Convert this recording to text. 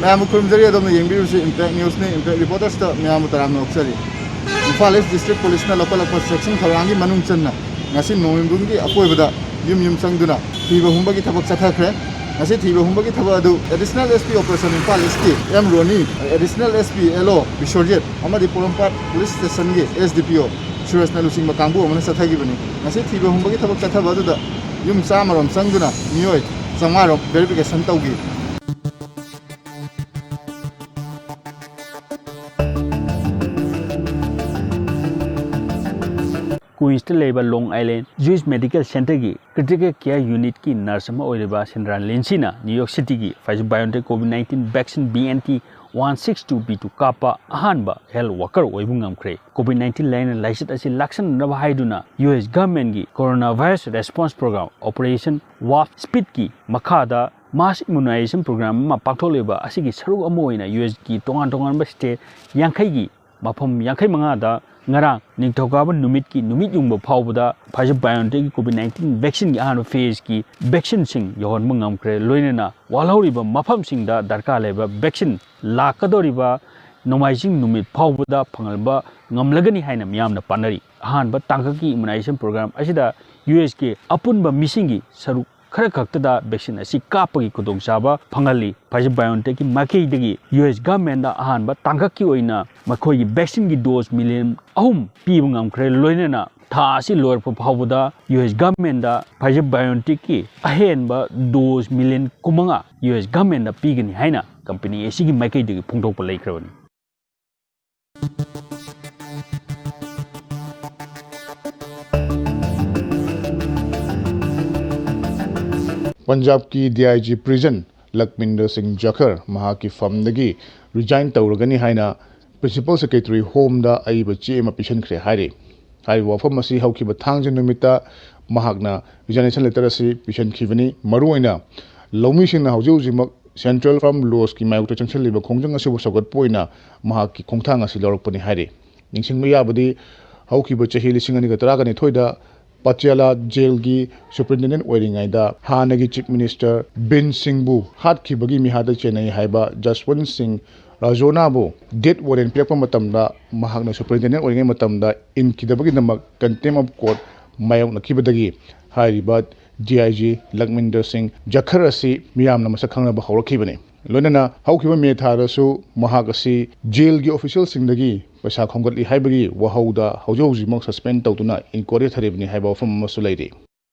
ma'am खुरमजरी अदम येंबिरुसी इम्पैक्ट न्यूज़ ने इम्पैक्ट रिपोर्टर्स ता मैम तराम नोक्सरी इम्फाल ईस्ट डिस्ट्रिक्ट पुलिस ना लोकल अपर सेक्शन थरांगी मनुंग चन्ना ngasi नोमिंबुंगी अकोइबदा युम संगदुना थीबा हुंबगी थबक चथाखरे ngasi थीबा हुंबगी थबा अदु additional SP operation Imphal east की एम रोनी एडिशनल एसपी एलो बिशोरजित अमदी पोरमपाट पुलिस स्टेशन की एसडीपीओ सुरेश नालुसिंग कांगबु अमने चथागिबनी ngasi थीबा हुंबगी थबक चथाबा अदुदा युम चामरम संगदुना मियोय चमारो वेरिफिकेशन तौगी क्वींस लेबा Long Island Jewish Medical Center की क्रिटिकल केयर यूनिट की नर्स ओइबा सेंद्रान लेंसीना न्यूयॉर्क सिटी की फाइजर बायोटेक कोविड-19 वैक्सीन BNT 162B2 कापा अहानबा हेल्थ वर्कर ओइबुंगमख्रे कोविड-19 लाइन लाइसेट असि लाक्सन नबा हाइदुना US गवर्नमेंट की corona virus response programme Operation Warp Speed की मखादा मास इम्यूनाइजेशन प्रोग्राम मा पाक्थोलेबा असि की सरुक अमोइना US की तोंगान स्टेट यांखै की मफम यांखै मंगादा ngarang ningthokaba numit ki numit yungba phawbada Pfizer BioNTech ki COVID-19 vaccine ki ahano phase ki vaccine sing yohon mangamkre loinena walhoriba mafam singda darka leba vaccine lakadoriba nomaijing numit phawbada phangalba ngamlagani haina miyamna panari ahanba tangka ki immunization program asida US ke apunba missing ki saru खर खक्तदा vaccine असि कापगी खुदोंग चाबा फंगली Pfizer BioNTech की माकेदगी US government दा अहानबा तांगक की ओइना मखोई vaccine की dose million अहुम पीब ngamkhre लोइनेना था असि लोर फावबदा US गवर्नमेंट दा Pfizer BioNTech की अहेनबा डोज मिलियन कुमंगा US गवर्नमेंट दा पीगनी हाइना कंपनी एसी की माकेदगी फुंगथोकप लैख्रबनी पंजाब की DIG प्रिजन लखमिंदर सिंह जखर महा की फमदगी रिजाइन तौरगनी हाइना प्रिंसिपल सेक्रेटरी होम दा अइब चे एम पिशनख्रे हाइरे हाइ वफम असि हौखिब थांगजे नुमिता महाकना रिजाइनेशन लेटर असि पिशनखिबनी मरुओइना लौमिसिंगना हौजौजिमक सेंट्रल फार्म लॉस की मायुक्ता चंगसलिब खोंजंग असि सगतपोइना महाक की खोंथांग असि लौरकपनी हाइरे निंसिंगबा याबदी हौखिब चहि 2013 दा पटियाला जेल की सुप्रिंटेंडेंट ओइरिंगाइदा हानगी चीफ मिनिस्टर बिन सिंहबु हातखिबगी मिहादा चेन्नई हाइबा जसवंत सिंह राजोनाबु डेथ वारंट पिरकपा मतमदा महाकना सुप्रिंटेंडेंट ओइरिंगाइ मतमदा इनखिदबगी नमक कंटेम ऑफ कोर्ट मायोकनखिबदगी हाइरिबा DIG लखमिंदर सिंह जखर असि मियामना मसक खंगनबा हौरखिबने लोनना हौखिबा मेथारसु महाक असि जेल की ऑफिशियल सिंगदगी पैसा खोंगतली हाइबगी वहौदा हौजौजिमक सस्पेंड तौदुना इनक्वायरी थरिबनी हाइबा फम मसु लैरि